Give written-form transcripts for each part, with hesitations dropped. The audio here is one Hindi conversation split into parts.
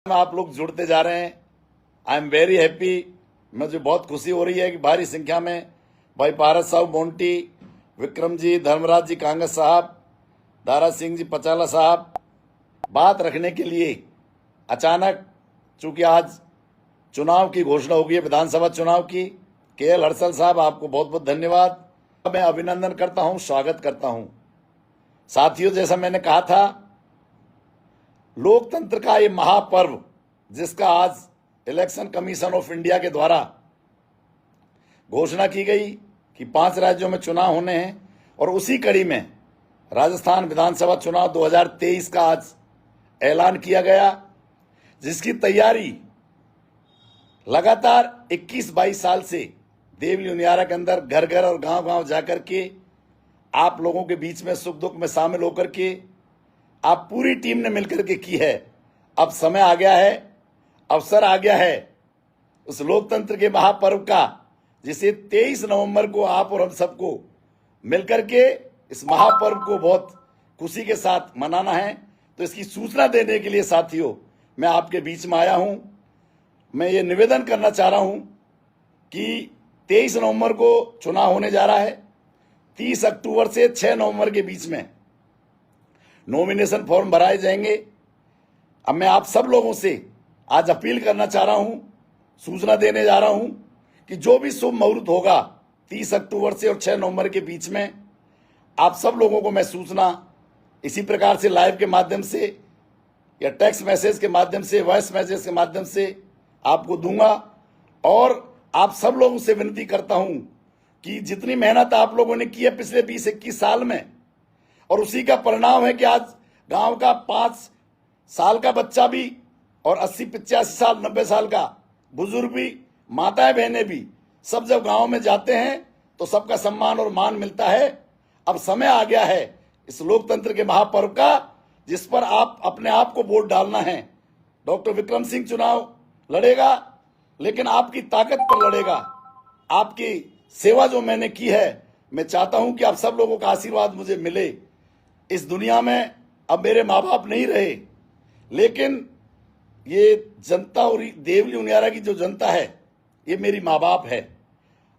आप लोग जुड़ते जा रहे हैं। I am very happy. मुझे बहुत खुशी हो रही है कि भारी संख्या में भाई पारस साहब मोंटी, विक्रम जी, धर्मराज जी कांगस साहब, दारा सिंह जी पचाला साहब बात रखने के लिए अचानक, चूंकि आज चुनाव की घोषणा होगी है, विधानसभा चुनाव की। केएल हर्षल साहब, आपको बहुत बहुत धन्यवाद। मैं अभिनंदन करता हूं, स्वागत करता हूं। साथियों, जैसा मैंने कहा था, लोकतंत्र का ये महापर्व जिसका आज इलेक्शन कमीशन ऑफ इंडिया के द्वारा घोषणा की गई कि 5 राज्यों में चुनाव होने हैं, और उसी कड़ी में राजस्थान विधानसभा चुनाव 2023 का आज ऐलान किया गया, जिसकी तैयारी लगातार 21-22 साल से देवली उनियारा के अंदर घर घर और गांव गांव जाकर के आप लोगों के बीच में सुख दुख में शामिल होकर के आप पूरी टीम ने मिलकर के की है। अब समय आ गया है, अवसर आ गया है उस लोकतंत्र के महापर्व का, जिसे 23 नवंबर को आप और हम सबको मिलकर के इस महापर्व को बहुत खुशी के साथ मनाना है। तो इसकी सूचना देने के लिए साथियों मैं आपके बीच में आया हूं। मैं ये निवेदन करना चाह रहा हूं कि 23 नवंबर को चुनाव होने जा रहा है। 30 अक्टूबर से 6 नवंबर के बीच में नॉमिनेशन फॉर्म भराए जाएंगे। अब मैं आप सब लोगों से आज अपील करना चाह रहा हूं, सूचना देने जा रहा हूं कि जो भी शुभ मुहूर्त होगा 30 अक्टूबर से और 6 नवंबर के बीच में, आप सब लोगों को मैं सूचना इसी प्रकार से लाइव के माध्यम से या टेक्स्ट मैसेज के माध्यम से, वॉइस मैसेज के माध्यम से आपको दूंगा। और आप सब लोगों से विनती करता हूं कि जितनी मेहनत आप लोगों ने की है पिछले 20-21 साल में, और उसी का परिणाम है कि आज गांव का 5 साल का बच्चा भी और 80-85 साल 90 साल का बुजुर्ग भी, माताएं बहनें भी, सब जब गांव में जाते हैं तो सबका सम्मान और मान मिलता है। अब समय आ गया है इस लोकतंत्र के महापर्व का, जिस पर आप अपने आप को वोट डालना है। डॉक्टर विक्रम सिंह चुनाव लड़ेगा, लेकिन आपकी ताकत पर लड़ेगा। आपकी सेवा जो मैंने की है, मैं चाहता हूं कि आप सब लोगों का आशीर्वाद मुझे मिले। इस दुनिया में अब मेरे माँ बाप नहीं रहे, लेकिन ये जनता और देवली उनियारा की जो जनता है, ये मेरी माँ बाप है।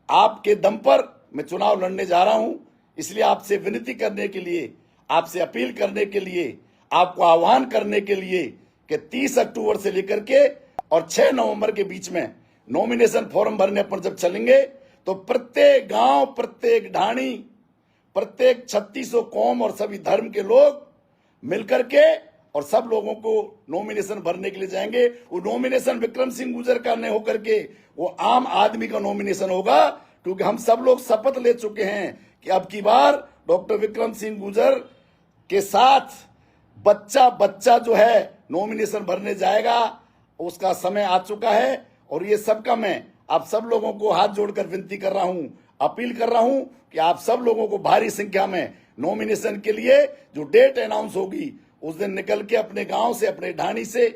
आपके दम पर मैं चुनाव लड़ने जा रहा हूं। इसलिए आपसे विनती करने के लिए, आपसे अपील करने के लिए, आपको आह्वान करने के लिए कि 30 अक्टूबर से लेकर के और 6 नवंबर के बीच में नॉमिनेशन फॉर्म भरने पर जब चलेंगे, तो प्रत्येक गांव, प्रत्येक ढाणी, प्रत्येक 3600 कौम और सभी धर्म के लोग मिलकर के और सब लोगों को नॉमिनेशन भरने के लिए जाएंगे। वो नॉमिनेशन विक्रम सिंह गुर्जर का नहीं होकर के वो आम आदमी का नॉमिनेशन होगा, क्योंकि हम सब लोग शपथ ले चुके हैं कि अब की बार डॉक्टर विक्रम सिंह गुर्जर के साथ बच्चा बच्चा जो है नॉमिनेशन भरने जाएगा। उसका समय आ चुका है, और ये सबका मैं आप सब लोगों को हाथ जोड़कर विनती कर रहा हूं, अपील कर रहा हूं कि आप सब लोगों को भारी संख्या में नॉमिनेशन के लिए जो डेट अनाउंस होगी उस दिन निकल के अपने गांव से, अपने ढाणी से,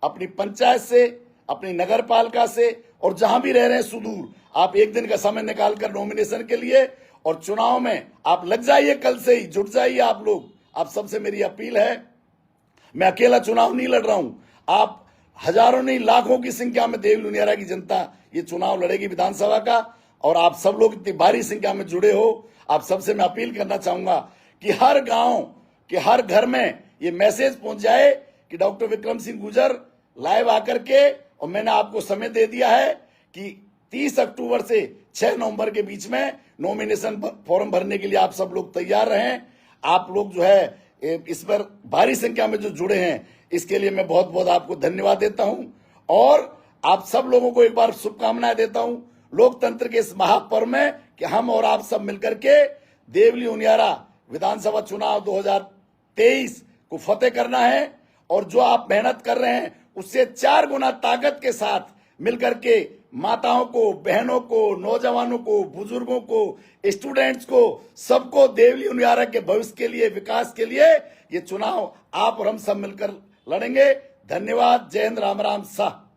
अपनी पंचायत से, अपनी नगर पालिका से, और जहां भी रह रहे हैं सुदूर, आप एक दिन का समय निकालकर नॉमिनेशन के लिए और चुनाव में आप लग जाइए। कल से ही जुट जाइए आप लोग। आप सबसे मेरी अपील है, मैं अकेला चुनाव नहीं लड़ रहा हूं, आप हजारों नहीं लाखों की संख्या में देवली उनियारा की जनता ये चुनाव लड़ेगी विधानसभा का, और आप सब लोग इतनी भारी संख्या में जुड़े हो। आप सबसे मैं अपील करना चाहूंगा कि हर गांव के हर घर में ये मैसेज पहुंच जाए कि डॉक्टर विक्रम सिंह गुर्जर लाइव आकर के, और मैंने आपको समय दे दिया है कि 30 अक्टूबर से 6 नवंबर के बीच में नॉमिनेशन फॉर्म भरने के लिए आप सब लोग तैयार रहें। आप लोग जो है इस पर भारी संख्या में जो जुड़े हैं, इसके लिए मैं बहुत बहुत आपको धन्यवाद देता हूं, और आप सब लोगों को एक बार शुभकामनाएं देता हूं लोकतंत्र के इस महापर्व में, कि हम और आप सब मिलकर के देवली उनियारा विधानसभा चुनाव 2023 को फतेह करना है। और जो आप मेहनत कर रहे हैं उससे 4 गुना ताकत के साथ मिलकर के माताओं को, बहनों को, नौजवानों को, बुजुर्गों को, स्टूडेंट्स को, सबको देवली उनियारा के भविष्य के लिए, विकास के लिए ये चुनाव आप और हम सब मिलकर लड़ेंगे। धन्यवाद। जय हिंद। राम राम। शाह।